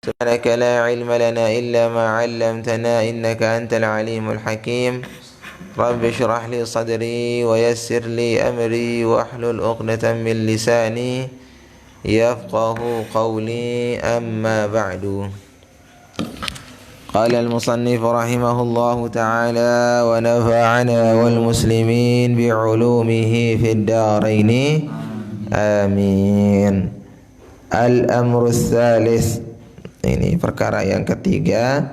سبحانك لا علم لنا إلا ما علمتنا إنك أنت العليم الحكيم رب اشرح لي صدري ويسر لي أمري واحلل عقدة من لساني يفقه قولي أما بعد. قال المصنف رحمه الله تعالى ونفعنا والمسلمين بعلومه في الدارين آمين. Al-amru tsalits, ini perkara yang ketiga.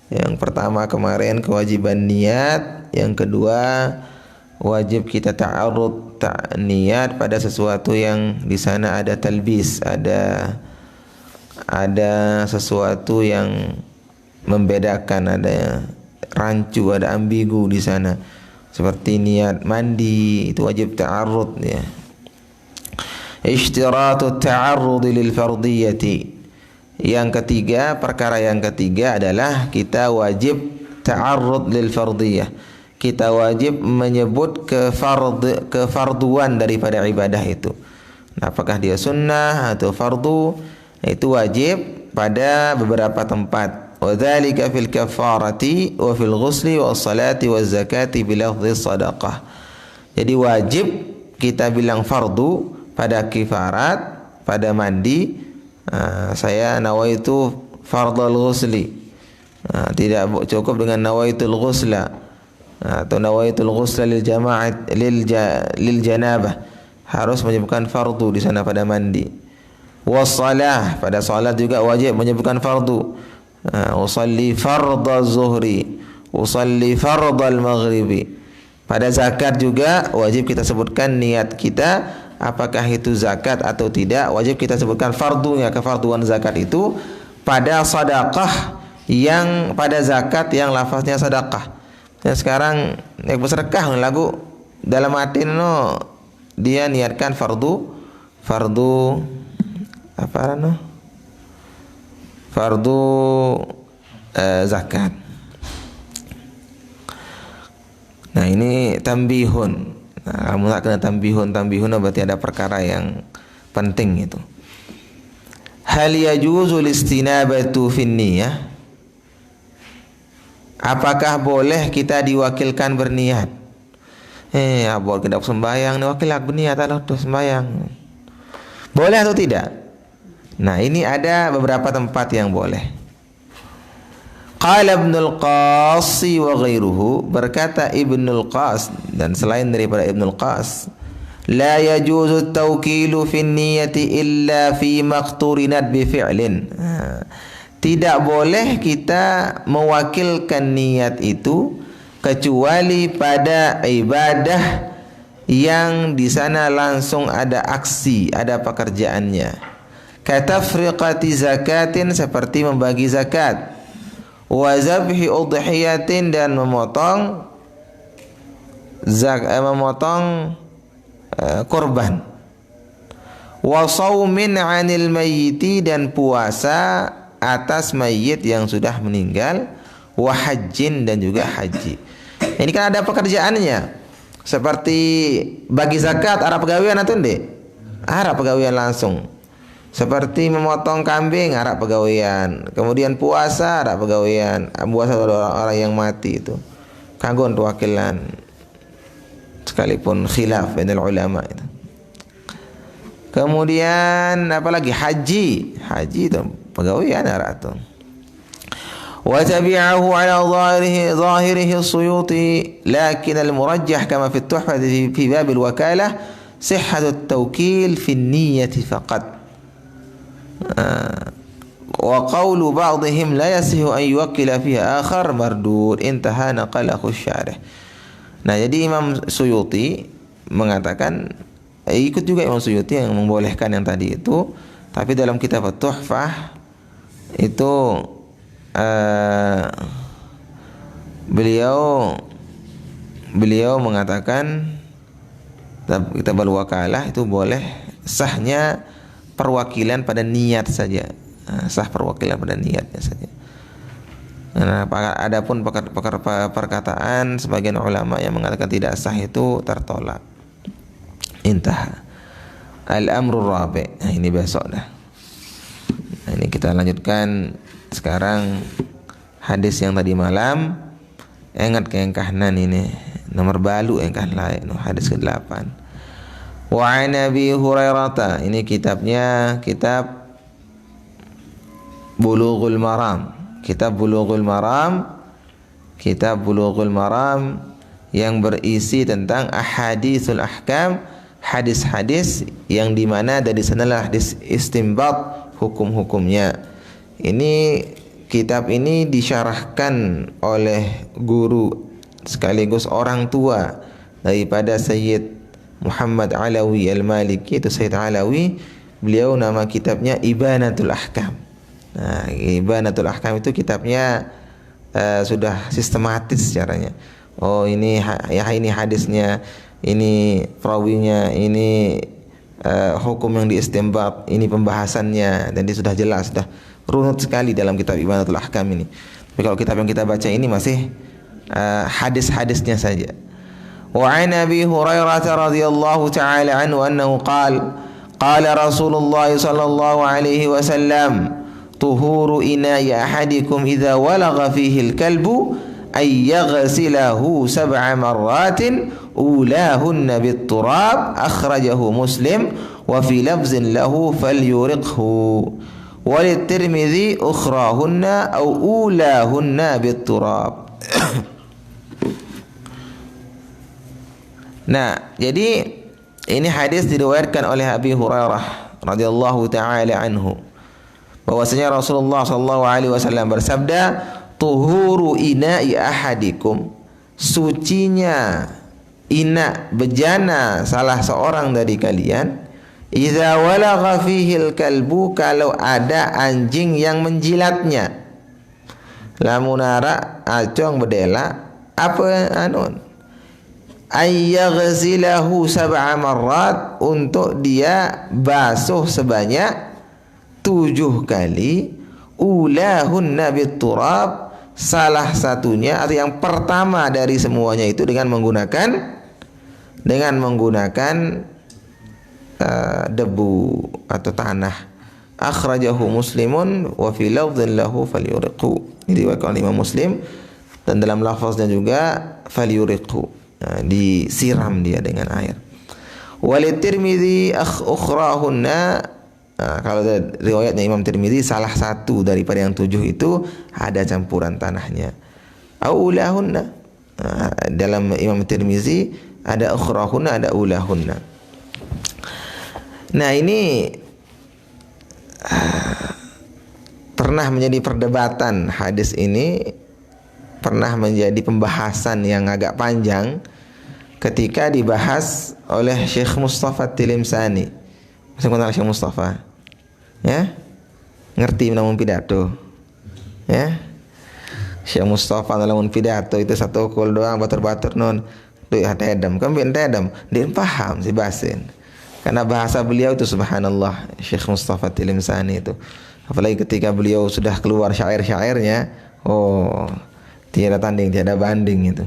Yang pertama kemarin kewajiban niat, yang kedua wajib kita ta'arud niat pada sesuatu yang di sana ada talbis, ada sesuatu yang membedakan, ada rancu, ada ambigu di sana. Seperti niat mandi itu wajib ta'arud ya. Ishtiratut ta'arrud lil fardiyati. Yang ketiga, perkara yang ketiga adalah kita wajib ta'arrud lil fardiyah. Kita wajib menyebut kefarduan daripada ibadah itu. Nah, apakah dia sunnah atau fardu? Itu wajib pada beberapa tempat. Wa dzalika fil kafarati wa fil ghusli was salati waz zakati bi lafdhi shadaqah. Jadi wajib kita bilang fardu pada kifarat, pada mandi. Saya nawaitu fardal ghusli. Tidak cukup dengan nawaitul ghusla atau nawaitul ghusla lil jama'at lil janabah. Harus menyebutkan fardu di sana pada mandi. Wassalah, pada salat juga wajib menyebutkan fardu. Usalli fardaz zuhri, usalli fardal maghribi. Pada zakat juga wajib kita sebutkan niat kita, apakah itu zakat atau tidak. Wajib kita sebutkan fardunya, kefarduan zakat itu pada sedekah, yang pada zakat yang lafaznya sedekah. Ya, sekarang yang bersedekah lagu dalam hati no dia niatkan fardu apa no? Fardu zakat. Nah, ini tambihun. Nah, kalau tak kena tambihun berarti ada perkara yang penting itu. Hal yajuzul istinabatu fin niyyah? Apakah boleh kita diwakilkan berniat? Abol kita sembahyang, wakil aku berniat Allah tuh sembahyang. Boleh atau tidak? Nah, ini ada beberapa tempat yang boleh. Qala Ibnul Qas wa ghairuhu, berkata Ibnul Qas dan selain daripada Ibnul Qas, la yajuzu at-tawkilu fi niyyati illa fi maqturinat bi fi'lin. Tidak boleh kita mewakilkan niat itu kecuali pada ibadah yang di sana langsung ada aksi, ada pekerjaannya. Katafriqati zakatin, seperti membagi zakat. Wa zabhi udhiyatin, dan memotong kurban. Wa shaumin 'anil mayyiti, dan puasa atas mayit yang sudah meninggal. Wa hajjin, dan juga haji. Ini kan ada pekerjaannya. Seperti bagi zakat, arah pegawaian atau ndek? Arah pegawaian langsung. Seperti memotong kambing, arah pegawaian. Kemudian puasa, arah pegawaian. Puasa orang yang mati itu kanggo untuk wakilan, sekalipun khilaf bainal ulama itu. Kemudian apalagi haji itu pegawaian arah itu. Wa tabi'ahu ala zahirihi as-Suyuti, lakin al-murajjah kama fi at-Tuhfah fi bab al-wakalah sihhatu at-tawkil fi an-niyyati faqat. Wa qawlu ba'dihim la yasihu an yuwakkila fiha akhar mardud, intaha naqalahu syarih. Nah, jadi Imam Suyuti mengatakan, ikut juga Imam Suyuti yang membolehkan yang tadi itu, tapi dalam kitab Tuhfah itu beliau mengatakan kitab al-wakalah itu boleh sahnya perwakilan pada niat saja. Sah perwakilan pada niatnya saja. Nah, adapun perkataan sebagian ulama yang mengatakan tidak sah itu tertolak. Intah. Al-amru rabi'. Nah, ini besok dah. Nah, ini kita lanjutkan sekarang hadis yang tadi malam. Ingat ke engkahnan ini nomor balu engkah lain hadis ke-8. Wa an Abi Hurairah, ini kitabnya kitab Bulughul Maram. Kitab Bulughul Maram, kitab Bulughul Maram yang berisi tentang ahaditsul ahkam, hadis-hadis yang dimana dari sanalah hadis istinbat hukum-hukumnya. Ini kitab ini disyarahkan oleh guru sekaligus orang tua daripada Sayyid Muhammad Alawi Al-Maliki, itu Sayyid Alawi. Beliau nama kitabnya Ibanatul Ahkam. Nah, Ibanatul Ahkam itu kitabnya sudah sistematis caranya. Oh, ini ini hadisnya, ini perawinya, ini hukum yang diistinbat, ini pembahasannya, dan dia sudah jelas, sudah runut sekali dalam kitab Ibanatul Ahkam ini. Tapi kalau kitab yang kita baca ini masih hadis-hadisnya saja. Wa an Abi Hurairah radhiyallahu taala anhu annahu qala Rasulullah sallallahu alaihi wasallam tuhuru ina'i ahadikum idza walagha fihi al-kalbu ay yaghsilahu 7 marratin ulahunna bit-turab, akhrajahu Muslim wa fi lafzin lahu falyuriqhu Tirmidzi ukhrahunna au ulahunna bit-turab. Nah, jadi ini hadis diriwayatkan oleh Abi Hurairah radhiyallahu taala anhu bahwasanya Rasulullah sallallahu alaihi wasallam bersabda, "Tuhuru ina'i ahadikum," sucinya ina bejana salah seorang dari kalian, idza walagha fihil kalbu, kalau ada anjing yang menjilatnya. Lamunara acong bedela apa anun ayyaghsilahu 7 marrat, untuk dia basuh sebanyak 7 kali, ulahunna bit-turab, salah satunya atau yang pertama dari semuanya itu dengan menggunakan debu atau tanah. Akhrajahu Muslimun wa fi lafdhin lahu falyuriqhu. Ini diriwayatkan oleh Imam Muslim dan dalam lafaznya juga falyuriqhu. Nah, disiram dia dengan air. Wa Tirmidzi ukhrahunna. Kalau riwayatnya Imam Tirmidzi, salah satu daripada yang 7 itu ada campuran tanahnya. Aulahunna. Dalam Imam Tirmidzi ada ukhrahunna, ada ulahunna. Nah, ini pernah menjadi perdebatan, hadis ini pernah menjadi pembahasan yang agak panjang ketika dibahas oleh Syekh Mustafa Tilimsani. Masih kenal Syekh Mustafa? Ya? Ngerti namun pidato? Ya? Syekh Mustafa namun pidato itu satu kul doang batur-batur non. Duit hati edam, kan bin edam, dia paham si basin. Karena bahasa beliau itu subhanallah, Syekh Mustafa Tilimsani itu. Apalagi ketika beliau sudah keluar syair-syairnya, oh, tiada tanding, tiada banding itu.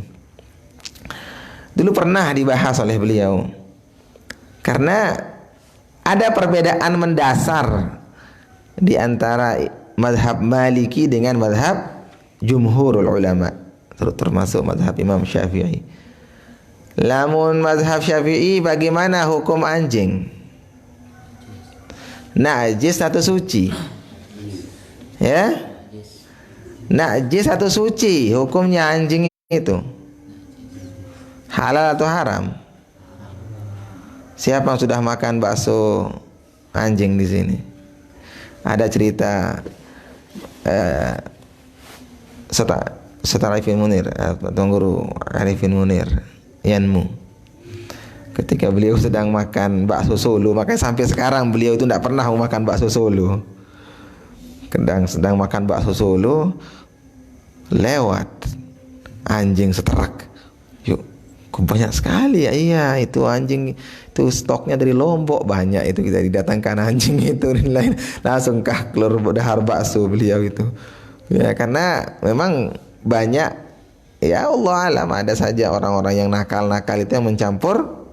Dulu pernah dibahas oleh beliau. Karena ada perbedaan mendasar di antara mazhab Maliki dengan mazhab jumhurul ulama, termasuk mazhab Imam Syafi'i. Lamun mazhab Syafi'i, bagaimana hukum anjing? Najis atau suci? Ya? Najis atau suci? Hukumnya anjing itu halal atau haram? Siapa yang sudah makan bakso anjing di sini? Ada cerita Setara Arifin Munir, Tuan Guru Arifin Munir Yanmu, ketika beliau sedang makan bakso Solo, makanya sampai sekarang beliau itu tidak pernah makan bakso Solo. Sedang makan bakso Solo, lewat anjing seterak. Yuk, kok banyak sekali ya? Iya, itu anjing itu stoknya dari Lombok banyak, itu kita didatangkan anjing itu dan lain, langsung keluar dahar bakso beliau itu. Ya, karena memang banyak, ya Allah alam, ada saja orang-orang yang nakal-nakal itu yang mencampur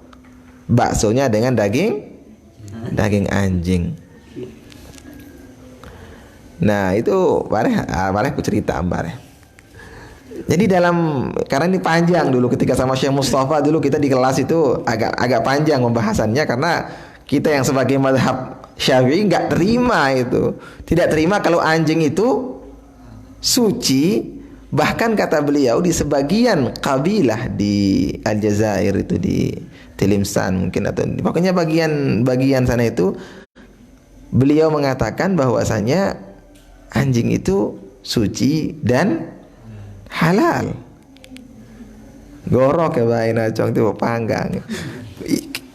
baksonya dengan daging anjing. Nah itu bareh aku cerita bareh. Jadi karena ini panjang dulu ketika sama Syekh Mustafa dulu kita di kelas itu agak panjang pembahasannya karena kita yang sebagai mazhab Syafi'i nggak terima itu, tidak terima kalau anjing itu suci. Bahkan kata beliau di sebagian kabilah di Aljazair itu di Tilimsan mungkin atau pokoknya bagian sana itu beliau mengatakan bahwasanya anjing itu suci dan halal. Gorok ya baina cong itu panggang.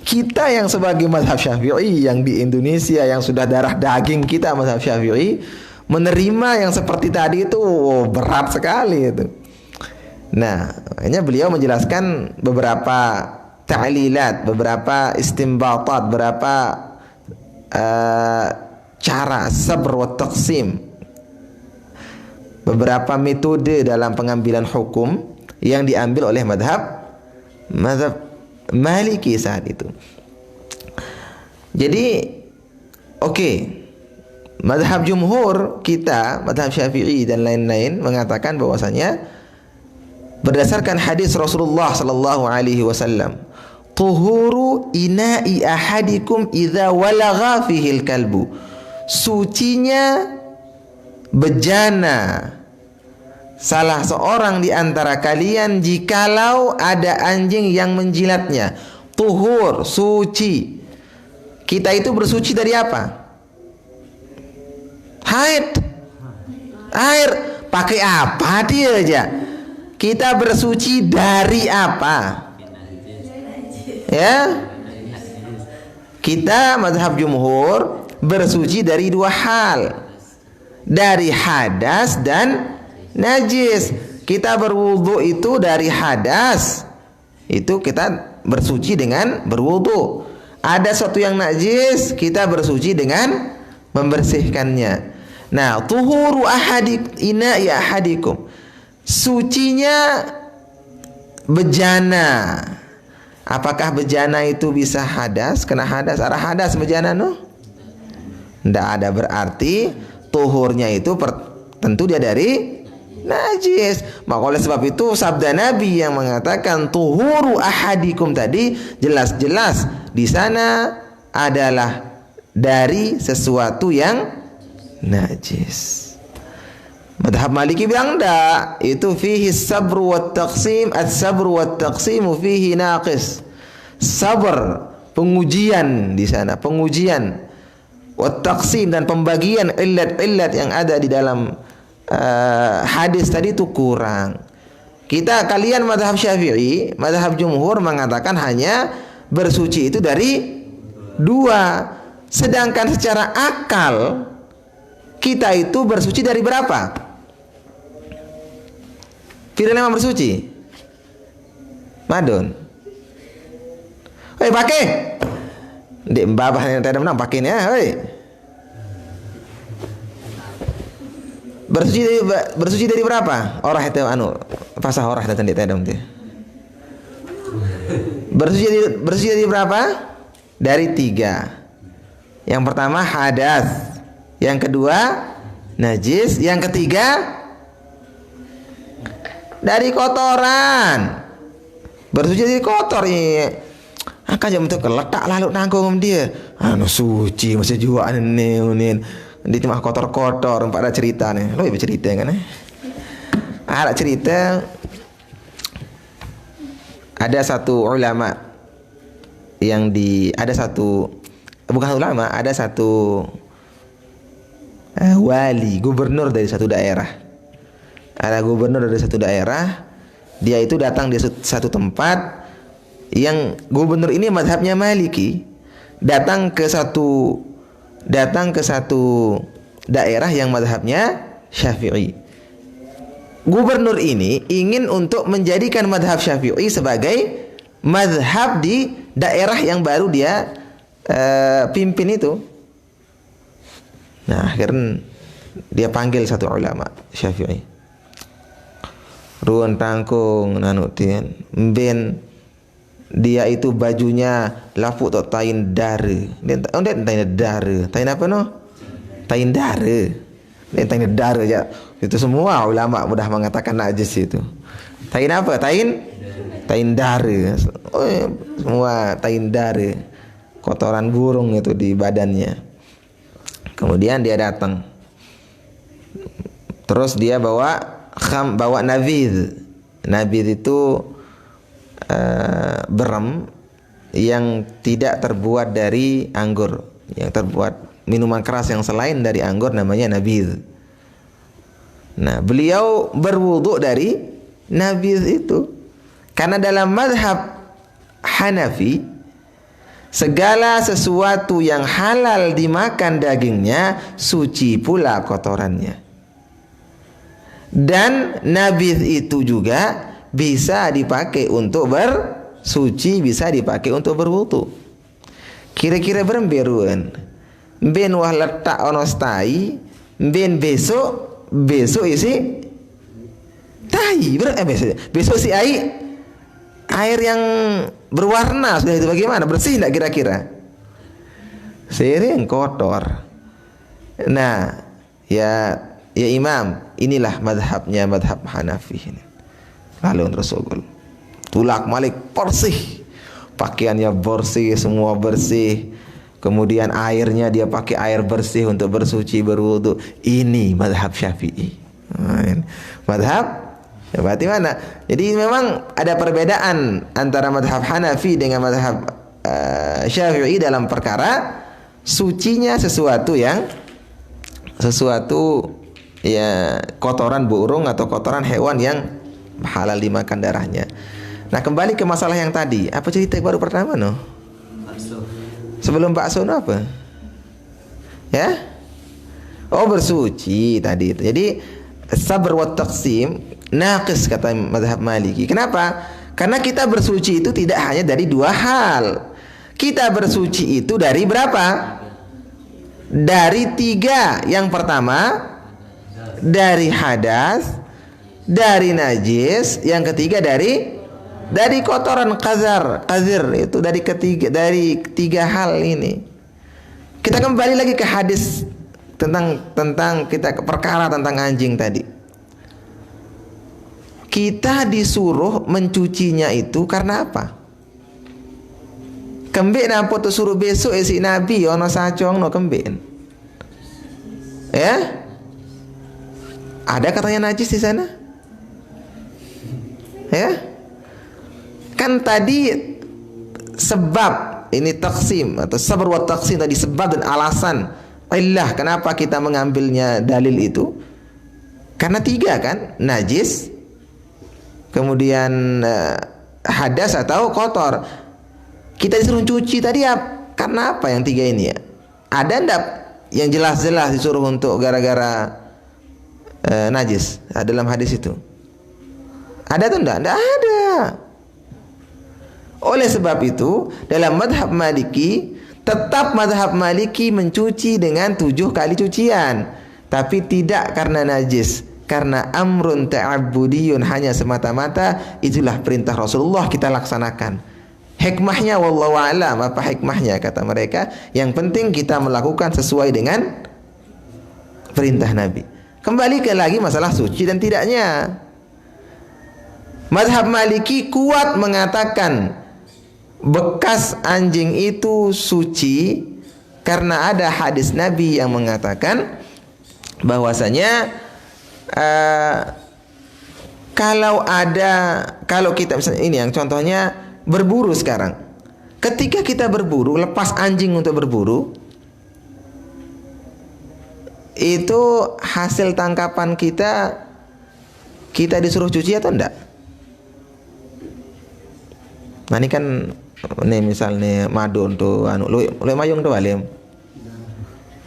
Kita yang sebagai mazhab Syafi'i yang di Indonesia yang sudah darah daging kita mazhab Syafi'i menerima yang seperti tadi itu berat sekali itu. Nah, hanya beliau menjelaskan beberapa ta'lilat, beberapa istimbatat, beberapa cara sabr wa taqsim, beberapa metode dalam pengambilan hukum yang diambil oleh mazhab Maliki saat itu. Jadi mazhab jumhur kita, mazhab Syafi'i dan lain-lain mengatakan bahwasanya berdasarkan hadis Rasulullah sallallahu alaihi wasallam, tuhuru ina'i ahadikum idza walagha fihil kalbu. Sucinya bejana salah seorang di antara kalian jikalau ada anjing yang menjilatnya. Tuhur, suci. Kita itu bersuci dari apa? Air. Pakai apa dia aja? Kita bersuci dari apa? Ya? Kita mazhab jumhur bersuci dari dua hal. Dari hadas dan najis. Kita berwudu itu dari hadas. Itu kita bersuci dengan berwudu. Ada sesuatu yang najis, kita bersuci dengan membersihkannya. Nah, tuhuru ina'i ahadikum. Sucinya bejana. Apakah bejana itu bisa hadas? Kena hadas, arah hadas bejana no? Tidak ada, berarti tuhurnya itu tentu dia dari najis. Maka oleh sebab itu sabda Nabi yang mengatakan tuhuru ahadikum tadi jelas-jelas di sana adalah dari sesuatu yang najis. Madhab Maliki bilang enggak, itu fihi sabru wat taqsim, as-sabru wat taqsimu fihi naqis. Sabar, pengujian di sana, pengujian, wat taqsim dan pembagian illat-illat yang ada di dalam hadis tadi itu kurang. Kalian madhab Syafi'i, madhab jumhur mengatakan hanya bersuci itu dari dua. Sedangkan secara akal kita itu bersuci dari berapa? Firman yang bersuci Madun. Pakai. Dek babah yang tadi menang pakai ni Bersuci dari berapa? Orah itu fasah orah itu tadi tadi. Bersuci dari berapa? Dari 3. Yang pertama hadas, yang kedua najis, yang ketiga dari kotoran. Bersuci dari kotor ini. Angka jam itu letak lalu nanggung dia. Suci masih juga ini. Dia cuma kotor-kotor. Ada cerita nih. Lo ibu cerita kan? Ada cerita. Ada satu ulama ada satu wali, gubernur dari satu daerah. Ada gubernur dari satu daerah, dia itu datang di satu tempat yang gubernur ini mazhabnya Maliki, datang ke satu daerah yang mazhabnya Syafi'i. Gubernur ini ingin untuk menjadikan mazhab Syafi'i sebagai mazhab di daerah yang baru dia pimpin itu. Nah, akhirnya dia panggil satu ulama Syafi'i. Ruan tangkung nanutin ben dia itu bajunya lapuk tok tain dare. Dia tain dare. Tain apa no? Tain dare. Tain darah aja. Itu semua ulama sudah mengatakan najis itu. Tain apa? Tain darah. Oh, semua tain darah. Kotoran burung itu di badannya. Kemudian dia datang. Terus dia bawa nabidh. Nabidh itu berem yang tidak terbuat dari anggur, yang terbuat minuman keras yang selain dari anggur, namanya nabidh. Nah, beliau berwudu dari nabidh itu. Karena dalam mazhab Hanafi, segala sesuatu yang halal dimakan dagingnya, suci pula kotorannya. Dan nabidh itu juga bisa dipakai untuk bersuci, bisa dipakai untuk berwudu. Kira-kira beremberuan. Ben wah letak ono stai, ben besok isi tai. Besok si air yang berwarna sudah itu bagaimana? Bersih tidak kira-kira? Sering kotor. Nah, ya Imam, inilah madhabnya madhab Hanafi ini. Lalu Rasul tulak malik bersih, pakaiannya bersih, semua bersih. Kemudian airnya dia pakai air bersih untuk bersuci, berwudu. Ini madhab Syafi'i. Madhab berarti mana? Jadi memang ada perbedaan antara madhab Hanafi dengan madhab Syafi'i dalam perkara sucinya sesuatu ya kotoran burung atau kotoran hewan yang halal dimakan darahnya. Nah, kembali ke masalah yang tadi. Apa cerita baru pertama sebelum bakso apa? Ya? Oh, bersuci tadi itu. Jadi sabr wa taqsim naqis kata mazhab Maliki. Kenapa? Karena kita bersuci itu tidak hanya dari dua hal. Kita bersuci itu dari berapa? Dari tiga. Yang pertama dari hadas, dari najis, yang ketiga dari kotoran qazir itu dari tiga hal ini. Kita kembali lagi ke hadis tentang perkara tentang anjing tadi. Kita disuruh mencucinya itu karena apa? Kembik nampo tu suruh besok isi nabi ono sacong no kembik. Ya? Ada katanya najis di sana? Ya? Kan tadi sebab ini taksim atau sabr wa taksim tadi, sebab dan alasan illah kenapa kita mengambilnya dalil itu karena tiga kan, najis, kemudian hadas atau kotor. Kita disuruh cuci tadi ya karena apa yang tiga ini ya? Ada ndak yang jelas-jelas disuruh untuk gara-gara najis dalam hadis itu? Ada atau ndak? Ndak ada. Oleh sebab itu dalam madhab Maliki, tetap madhab Maliki mencuci dengan 7 kali cucian, tapi tidak karena najis, karena amrun ta'abbudiyun, hanya semata-mata itulah perintah Rasulullah kita laksanakan. Hikmahnya wallahu a'lam, apa hikmahnya kata mereka, yang penting kita melakukan sesuai dengan perintah Nabi. Kembali ke lagi masalah suci dan tidaknya. Mazhab Maliki kuat mengatakan bekas anjing itu suci karena ada hadis Nabi yang mengatakan bahwasanya kalau kita misalnya ini yang contohnya berburu sekarang. Ketika kita berburu, lepas anjing untuk berburu, itu hasil tangkapan kita disuruh cuci atau enggak? Nah ini kan nih misalnya madon tuh lu mayung tuh balim.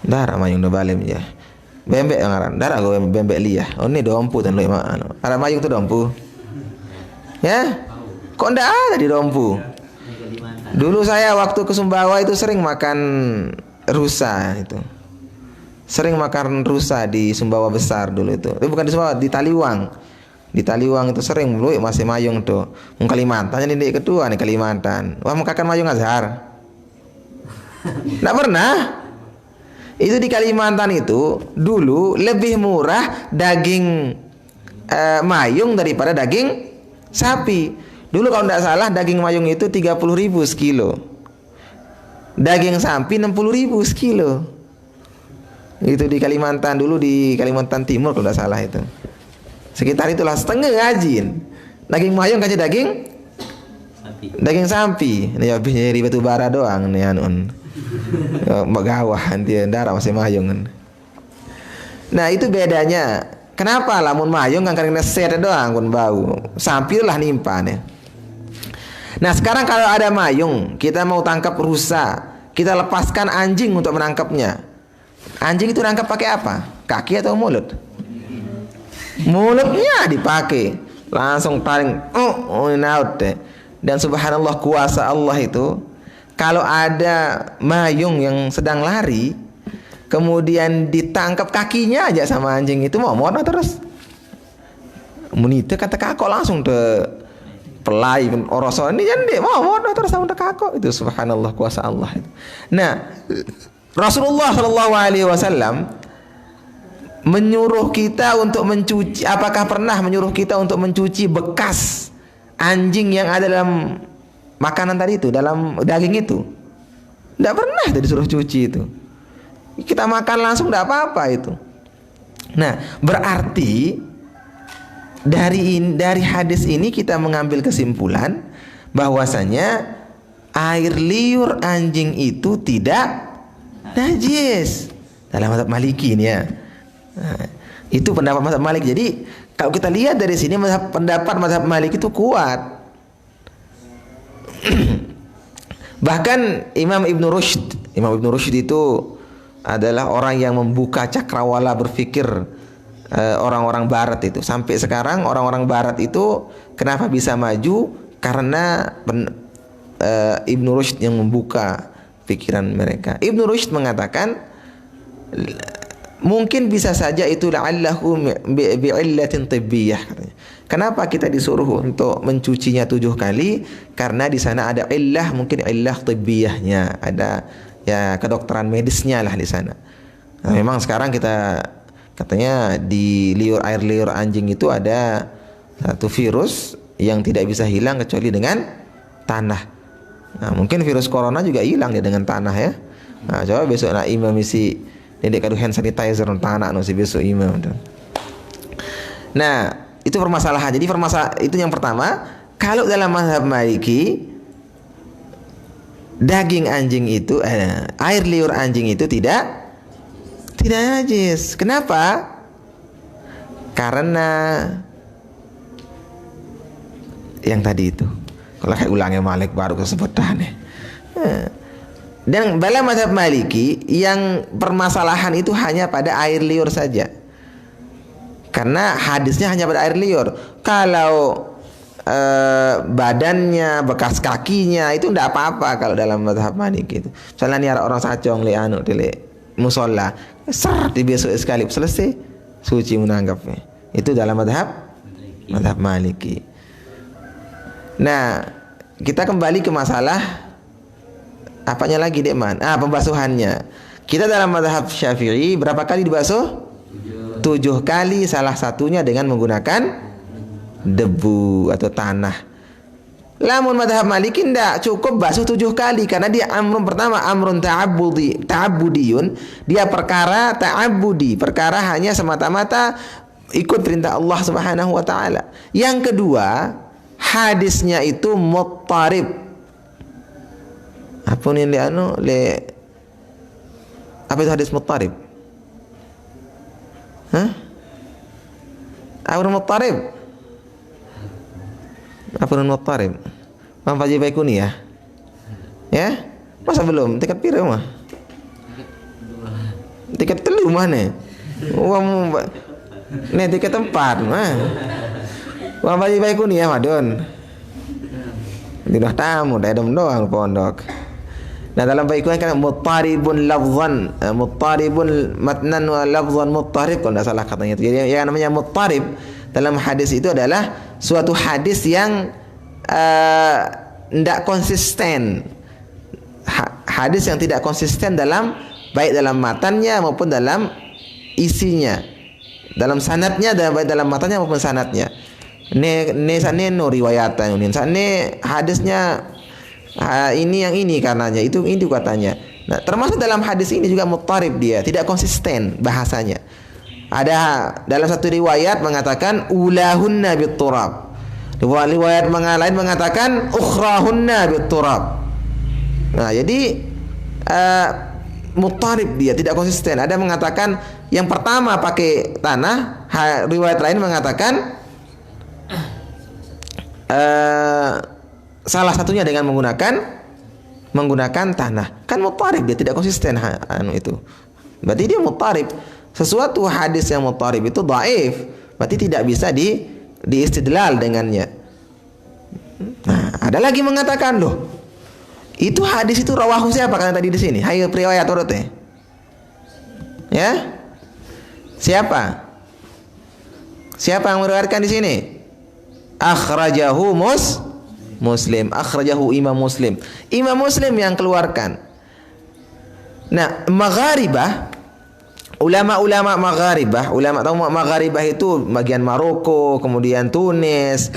Darah mayung tuh balim ya. Bembek yang ngaran. Darah gue bembek liah. Oh ini dompu dan lu ada mayung tuh dompu. Ya? Kok ndak ada di dompu? Dulu saya waktu ke Sumbawa itu sering makan rusa itu. Sering makan rusa di Sumbawa besar dulu itu. Tapi bukan di Sumbawa, di Taliwang. Di Taliwang itu sering lu masih mayung tuh. Mung Kalimantan ini kedua nih Kalimantan. Wah mengkakan mayung Azhar. Nggak pernah. Itu di Kalimantan itu dulu lebih murah daging mayung daripada daging sapi. Dulu kalau tidak salah daging mayung itu 30.000 sekilo. Daging sapi 60.000 sekilo. Itu di Kalimantan dulu, di Kalimantan Timur kalau tidak salah itu. Sekitar itulah setengah gajin. Daging mayung kasih daging daging sapi. Ini habis nyari batu bara doang nih anun. Megawah nanti darah masih mayung kan. Nah itu bedanya. Kenapa lamun mayung kan karena set doang pun bau. Sapi lah nimpa nih. Nah sekarang kalau ada mayung, kita mau tangkap rusa, kita lepaskan anjing untuk menangkapnya. Anjing itu nangkap pakai apa? Kaki atau mulut? Mulutnya dipakai. Langsung taring. Out deh. Dan subhanallah kuasa Allah itu, kalau ada mayung yang sedang lari, kemudian ditangkap kakinya aja sama anjing itu, mau terus. Munite kata kakak langsung te pelai oroso ini jadi mau terus sama kakak itu, subhanallah kuasa Allah itu. Nah, Rasulullah Shallallahu Alaihi Wasallam menyuruh kita untuk mencuci. Apakah pernah menyuruh kita untuk mencuci bekas anjing yang ada dalam makanan tadi itu, dalam daging itu? Tidak pernah itu disuruh cuci itu. Kita makan langsung tidak apa-apa itu. Nah, berarti dari hadis ini kita mengambil kesimpulan bahwasanya air liur anjing itu tidak najis dalam mazhab Maliki ini ya. Nah, itu pendapat mazhab Malik. Jadi kalau kita lihat dari sini pendapat mazhab Malik itu kuat. Bahkan Imam Ibn Rushd itu adalah orang yang membuka cakrawala berpikir orang-orang barat itu. Sampai sekarang orang-orang barat itu kenapa bisa maju? Karena Ibn Rushd yang membuka pikiran mereka. Ibn Rushd mengatakan mungkin bisa saja itu la'allahu bi'illatin tibbiyah katanya. Kenapa kita disuruh untuk mencucinya 7 kali? Karena di sana ada illah, mungkin illah tibbiyahnya, ada ya kedokteran medisnya lah di sana. Nah, memang sekarang kita katanya di air liur anjing itu ada satu virus yang tidak bisa hilang kecuali dengan tanah. Nah, mungkin virus corona juga hilang ya dengan tanah ya. Nah, coba besok nak imam isi dedek kadu hand sanitizer tanah no si besok imam. Nah, itu permasalahan. Jadi itu yang pertama. Kalau dalam mazhab Maliki daging anjing itu air liur anjing itu tidak najis. Kenapa? Karena yang tadi itu. Kalau kayak ulangnya Malik baru kesebutan ya. Dan dalam mazhab Maliki yang permasalahan itu hanya pada air liur saja. Karena hadisnya hanya pada air liur. Kalau badannya, bekas kakinya itu tidak apa-apa kalau dalam mazhab Maliki itu. Misalnya nih orang sacong le musola, di besok sekali selesai suci menanggapnya. Itu dalam mazhab Maliki. Nah, kita kembali ke masalah apanya lagi, Dekman? Pembasuhannya. Kita dalam mazhab Syafi'i berapa kali dibasuh? 7 kali, salah satunya dengan menggunakan debu atau tanah. Lamun mazhab Maliki tidak cukup basuh 7 kali karena dia amrun ta'abbudiyun, dia perkara ta'abbudi, perkara hanya semata-mata ikut perintah Allah Subhanahu wa taala. Yang kedua, hadisnya itu muttarib. Apa itu hadis muttarib? Apa muttarib? Apa muttarib? Mam Faji Baikuni ya? Ya? Masa belum? Tiket pira mah? Tiket telu mana? Uang nih tiket 4 mah. Mam Faji Baikuni ya madon. Tidak tamu, dah dom doang pondok. Nah dalam Baikuni kan muttaribun lafzan, muttaribun matnan wa lafzan muttarib kalau tidak salah katanya. Jadi yang namanya muttarib dalam hadis itu adalah suatu hadis yang tidak konsisten. Hadis yang tidak konsisten dalam baik dalam matannya maupun dalam isinya, dalam sanadnya, baik dalam matanya maupun sanadnya. Ne sane no riwayatan ini, sane hadisnya ini yang ini karenanya, itu katanya. Nah, termasuk dalam hadis ini juga muttarib, dia tidak konsisten bahasanya. Ada dalam satu riwayat mengatakan ulahunna bitturab. Riwayat lain mengatakan ukhrahunna bitturab. Nah, jadi muttarib, dia tidak konsisten. Ada mengatakan yang pertama pakai tanah, riwayat lain mengatakan salah satunya dengan menggunakan tanah. Kan muttarib, dia tidak konsisten itu. Berarti dia muttarib. Sesuatu hadis yang muttarib itu dhaif, berarti tidak bisa diistidlal dengannya. Nah, ada lagi mengatakan, loh, itu hadis itu rawahu siapa kan tadi di sini? Hayo riwayat urutnya. Ya? Siapa? Siapa yang meriwayatkan di sini? Akhrajahu Muslim. Akhrajahu Imam Muslim. Imam Muslim yang keluarkan. Nah, magharibah, ulama-ulama magharibah, ulama tahu magharibah itu bagian Maroko, kemudian Tunis,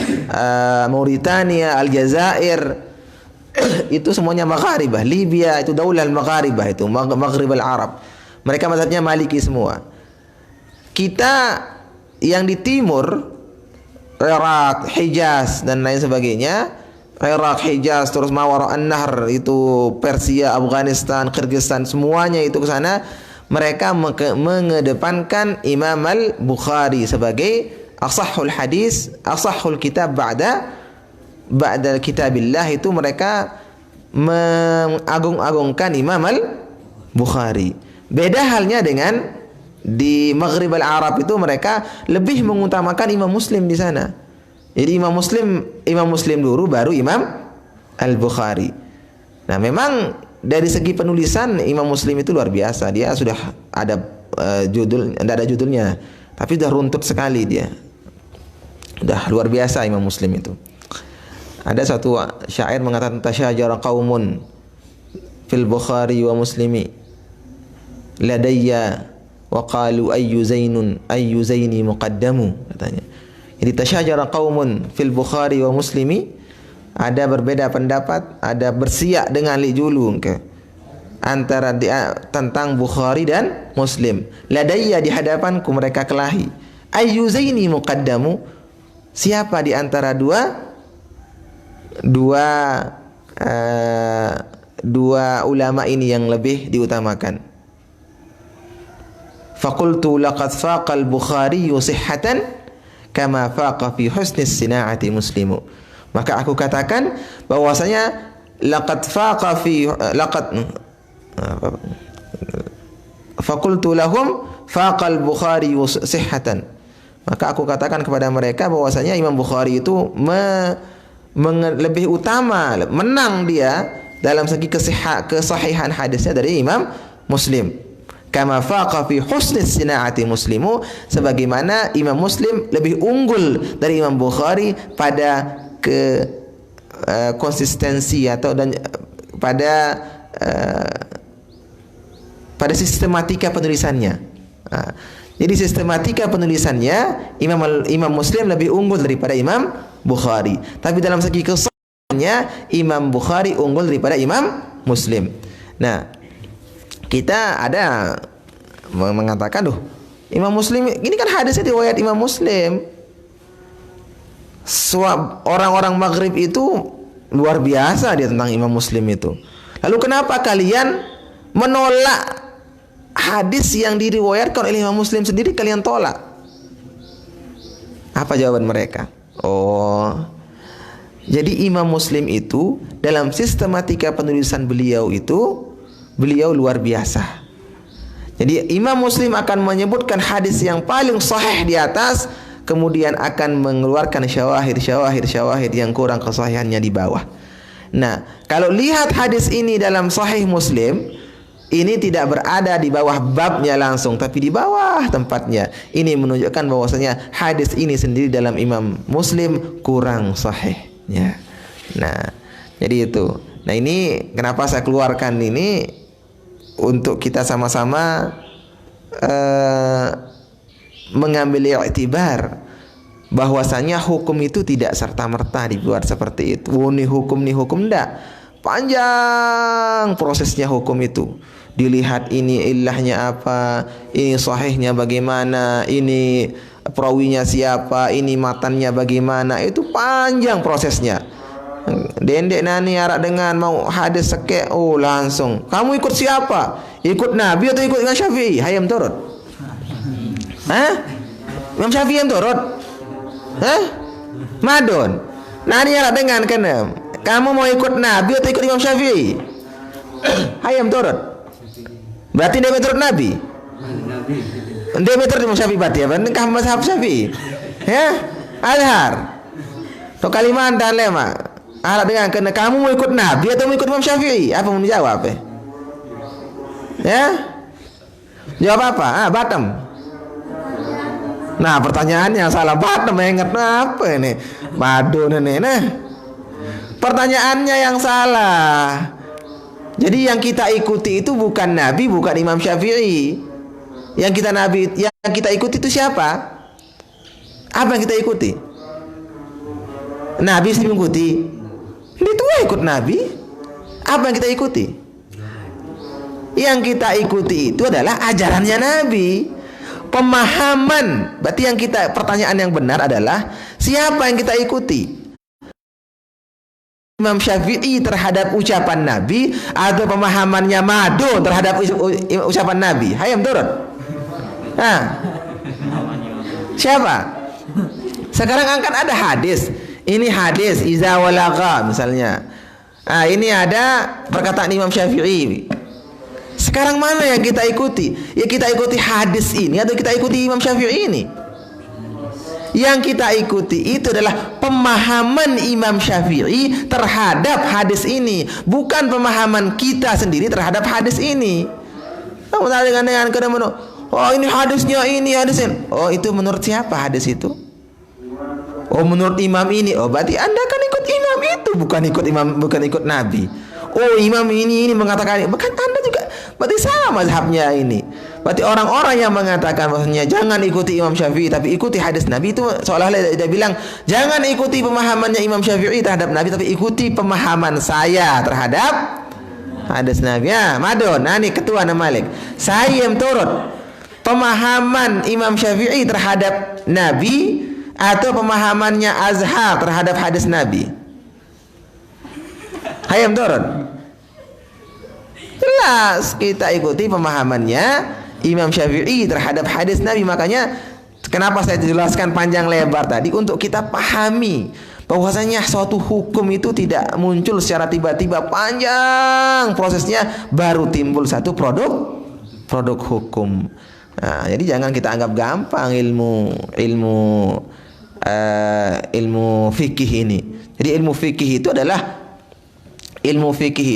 Mauritania, Aljazair. Itu semuanya magharibah. Libya itu daulah magharibah, itu Maghrib al-Arab. Mereka mazhabnya Maliki semua. Kita yang di timur, Irak, Hijaz dan lain sebagainya, Irak, Hijaz, terus Mawara an-Nahr, itu Persia, Afghanistan, Kyrgyzstan, semuanya itu ke sana. Mereka mengedepankan Imam al-Bukhari sebagai asahhul hadis, asahhul kitab ba'da kitabillah. Itu mereka mengagung-agungkan Imam al-Bukhari. Beda halnya dengan di Maghrib al-Arab, itu mereka lebih mengutamakan Imam Muslim di sana. Jadi Imam Muslim dulu, baru Imam al-Bukhari. Nah, memang dari segi penulisan Imam Muslim itu luar biasa. Dia sudah ada judul, tidak ada judulnya, tapi sudah runtut sekali dia. Sudah luar biasa Imam Muslim itu. Ada satu syair mengatakan tasyajara qaumun fil Bukhari wa Muslimi ladayya wa qalu ayyu zaini muqaddamu, katanya. Jadi tasyajara qaumun fil Bukhari wa Muslimi, ada berbeda pendapat, ada bersiak dengan li julung ke antara tentang Bukhari dan Muslim. Ladayya, di hadapanku mereka kelahi. Ayyu zaini muqaddamu, siapa di antara dua ulama ini yang lebih diutamakan? Faqultu laqad faqa al-Bukhari sihhatan kama faqa fi husni as-sina'ati Muslimu. Maka aku katakan bahwasanya faqultu lahum faqal Bukhari sihhatan. Maka aku katakan kepada mereka bahwasanya Imam Bukhari itu lebih utama, menang dia dalam segi kesahihan hadisnya dari Imam Muslim. Kama faqa fi husni sina'ati Muslimu, sebagaimana Imam Muslim lebih unggul dari Imam Bukhari pada konsistensi atau pada sistematika penulisannya. Jadi sistematika penulisannya Imam Muslim lebih unggul daripada Imam Bukhari. Tapi dalam segi kesahihannya Imam Bukhari unggul daripada Imam Muslim. Nah, kita ada mengatakan, loh, Imam Muslim ini kan hadisnya riwayat Imam Muslim. Orang-orang Maghrib itu luar biasa dia tentang Imam Muslim itu. Lalu kenapa kalian menolak hadis yang diriwayatkan oleh Imam Muslim sendiri, kalian tolak? Apa jawaban mereka? Oh, jadi Imam Muslim itu dalam sistematika penulisan beliau luar biasa. Jadi Imam Muslim akan menyebutkan hadis yang paling sahih di atas, kemudian akan mengeluarkan syawahid yang kurang kesahihannya di bawah. Nah, kalau lihat hadis ini dalam Sahih Muslim, ini tidak berada di bawah babnya langsung, tapi di bawah tempatnya. Ini menunjukkan bahwasanya hadis ini sendiri dalam Imam Muslim kurang sahih. Ya. Nah, jadi itu. Nah, ini kenapa saya keluarkan ini untuk kita sama-sama mengambil iktibar bahwasanya hukum itu tidak serta-merta dibuat seperti itu. Ini hukum enggak. Panjang prosesnya hukum itu. Dilihat ini ilahnya apa, ini sahihnya bagaimana, ini perawinya siapa, ini matannya bagaimana. Itu panjang prosesnya. Dendek nani arak dengan mau hadis sekek, oh langsung. Kamu ikut siapa? Ikut Nabi atau ikut Imam Syafi'i? Hayam turut. Hah? Imam Syafi'i yang turut? Hah? Madon. Nani arak dengan kena. Kamu mau ikut Nabi atau ikut Imam Syafi'i? Hayam turut. Berarti dia turut Nabi. Dia turut Imam Syafi'i berarti ya. Kah mazhab Syafi'i? Ya? Azhar. To Kalimantan lema. Alat dengan kena kamu mau ikut Nabi atau mau ikut Imam Syafi'i? Apa mau dijawab? Ya? Jawab apa? Batam. Nah, pertanyaannya salah. Batam ingat apa ini? Madun ini. Nah, pertanyaannya yang salah. Jadi yang kita ikuti itu bukan Nabi, bukan Imam Syafi'i. Yang kita ikuti itu siapa? Apa yang kita ikuti? Nabi sendiri mengikuti. Dia tua ikut Nabi. Apa yang kita ikuti? Yang kita ikuti itu adalah ajarannya Nabi. Pemahaman. Berarti pertanyaan yang benar adalah siapa yang kita ikuti? Imam Syafi'i terhadap ucapan Nabi atau pemahamannya Madun terhadap ucapan Nabi? Hayam turun. Siapa? Sekarang angkat ada hadis. Ini hadis iza walagha misalnya. Ini ada perkataan Imam Syafi'i. Sekarang mana yang kita ikuti? Ya kita ikuti hadis ini atau kita ikuti Imam Syafi'i ini? Yang kita ikuti itu adalah pemahaman Imam Syafi'i terhadap hadis ini, bukan pemahaman kita sendiri terhadap hadis ini. Kamu dengan oh ini hadisnya ini hadisnya. Oh itu menurut siapa hadis itu? Oh menurut imam ini. Oh berarti Anda kan ikut imam itu, bukan ikut Nabi. Oh imam ini mengatakan, bukan Anda juga. Berarti sama mazhabnya ini. Berarti orang-orang yang mengatakan bahwasanya jangan ikuti Imam Syafi'i tapi ikuti hadis Nabi, itu seolah-olah dia bilang jangan ikuti pemahamannya Imam Syafi'i terhadap Nabi tapi ikuti pemahaman saya terhadap hadis Nabi. Ya, Madon, ini ketua Malik. Saya yang turut pemahaman Imam Syafi'i terhadap Nabi atau pemahamannya Azhar terhadap hadis Nabi? Hayam turun. Jelas kita ikuti pemahamannya Imam Syafi'i terhadap hadis Nabi. Makanya kenapa saya jelaskan panjang lebar tadi, untuk kita pahami bahwasanya suatu hukum itu tidak muncul secara tiba-tiba, panjang prosesnya baru timbul satu produk hukum. Nah, jadi jangan kita anggap gampang ilmu fikih ini. Jadi ilmu fikih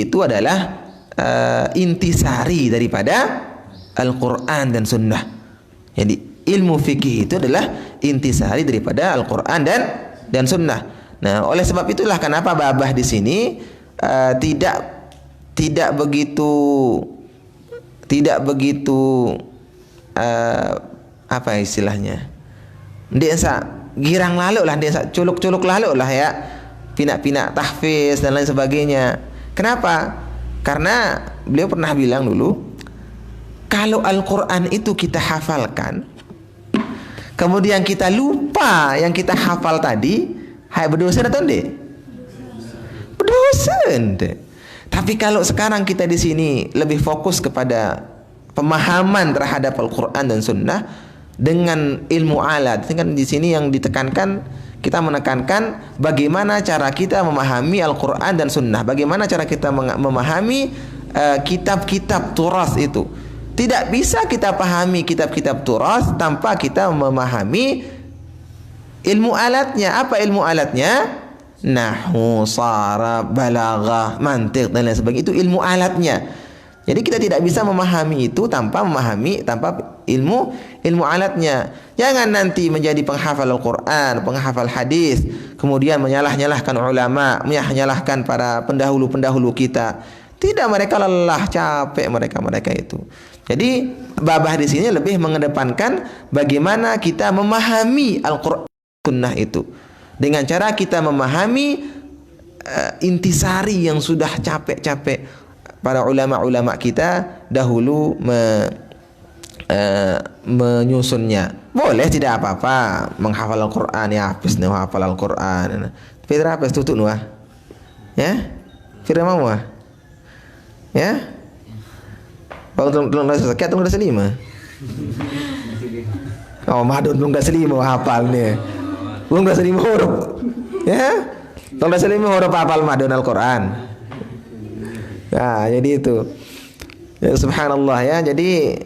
itu adalah intisari daripada Al-Quran dan Sunnah. Jadi ilmu fikih itu adalah intisari daripada Al-Quran dan Sunnah. Nah, oleh sebab itulah kenapa Babah di sini tidak begitu apa istilahnya? Dia girang lalu lah, dia culuk-culuk lalu lah ya, pinak-pinak tahfiz dan lain sebagainya. Kenapa? Karena beliau pernah bilang dulu, kalau Al-Quran itu kita hafalkan, kemudian kita lupa yang kita hafal tadi, berdosa atau tidak? Berdosa. Tapi kalau sekarang kita di sini lebih fokus kepada pemahaman terhadap Al-Quran dan Sunnah dengan ilmu alat, kan di sini yang ditekankan, kita menekankan bagaimana cara kita memahami Al-Quran dan Sunnah, bagaimana cara kita memahami kitab-kitab turas itu. Tidak bisa kita pahami kitab-kitab turas tanpa kita memahami ilmu alatnya. Apa ilmu alatnya? Nahwu, sharaf, balaghah, mantiq dan lain sebagainya. Itu ilmu alatnya. Jadi kita tidak bisa memahami itu tanpa ilmu alatnya. Jangan nanti menjadi penghafal Al-Quran, penghafal hadis, kemudian menyalah-nyalahkan ulama, menyalahkan para pendahulu-pendahulu kita. Tidak, mereka lelah, capek mereka itu. Jadi babah di sini lebih mengedepankan bagaimana kita memahami Al-Qur'an sunnah itu. Dengan cara kita memahami intisari yang sudah capek-capek para ulama-ulama kita dahulu menyusunnya. Boleh, tidak apa-apa menghafal Al-Qur'an, ya habis nih hafal Al-Qur'an. Tapi apa tutup nuah? Ya? Firman muah. Ya? Bang tolong sakit tolong selima. Oh, madun tolong selima hafal nih. Tolong selima huruf. Ya? Tolong selima huruf hafal madun Al-Qur'an. Nah, jadi itu. Ya, subhanallah ya. Jadi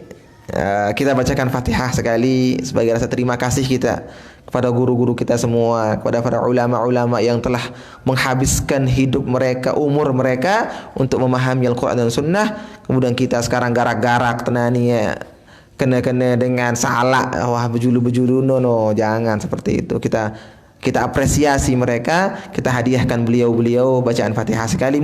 kita bacakan Fatihah sekali sebagai rasa terima kasih kita kepada guru-guru kita semua, kepada para ulama-ulama yang telah menghabiskan hidup mereka, umur mereka untuk memahami Al-Quran dan Sunnah. Kemudian kita sekarang garak-garak tenani ya, kena-kena dengan salah, wah bejulu-bejulu, no, jangan seperti itu. Kita apresiasi mereka, kita hadiahkan beliau-beliau bacaan Fatihah sekali.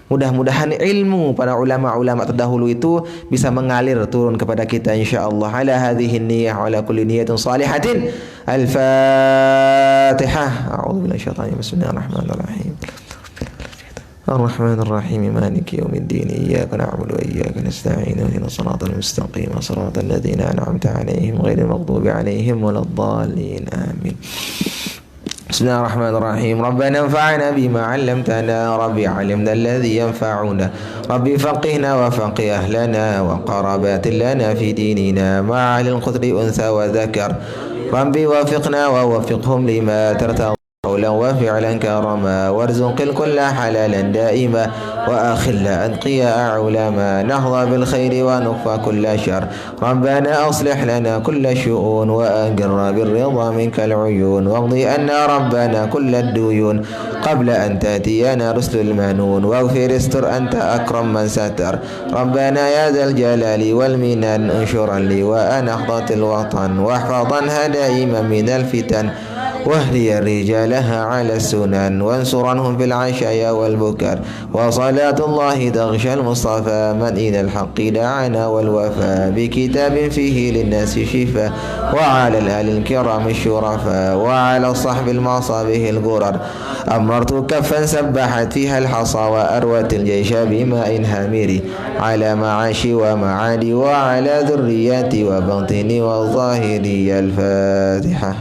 Mudah-mudahan ilmu para ulama-ulama terdahulu itu bisa mengalir turun kepada kita insyaallah. Ala hadhihi niyyah wa ala kulli niyyatin salihatin. Al-Fatihah. A'udzu billahi minasyaitonir rajim. Bismillahirrahmanirrahim. Ar-Rahmanir Rahim. Maliki yaumiddin. Iyyaka na'budu wa iyyaka nasta'in. Ihdinas siratal mustaqim. Siratal ladzina an'amta 'alaihim ghairil maghdubi 'alaihim waladdallin. Amin. بسم الله الرحمن الرحيم ربنا انفعنا بما علمتنا ربي علمنا الذي ينفعنا ربي فقهنا وفقه أهلنا وقرابات لنا في ديننا مع أهل القدر أنثى وذكر ربي وفقنا ووفقهم لما ترتضى قولا وفعلا كرما وارزق الكل حلالا دائما وأخل أنقياء علما نهضى بالخير ونكفى كل شر ربنا أصلح لنا كل شؤون وأقر بالرضا منك العيون واقضي أنا ربنا كل الديون قبل أن تأتينا رسل المنون واغفر استر أنت أكرم من ستر ربنا يا ذا الجلال والمنن انشرا لي وأنا أخضت الوطن واحفظنها دائما من الفتن واهدي رجالها على السنن وانصرنهم في العشايا والبكر وصلاة الله تغشى المصطفى من إلى الحق دعانا والوفاء بكتاب فيه للناس شفاء وعلى الآل الكرام الشرفاء وعلى الصحب المصابه الغرر أمرت كفا سبحت فيها الحصى وأروت الجيش بماء هامري على معاشي ومعادي وعلى ذرياتي وبطني وظاهري. الفاتحة.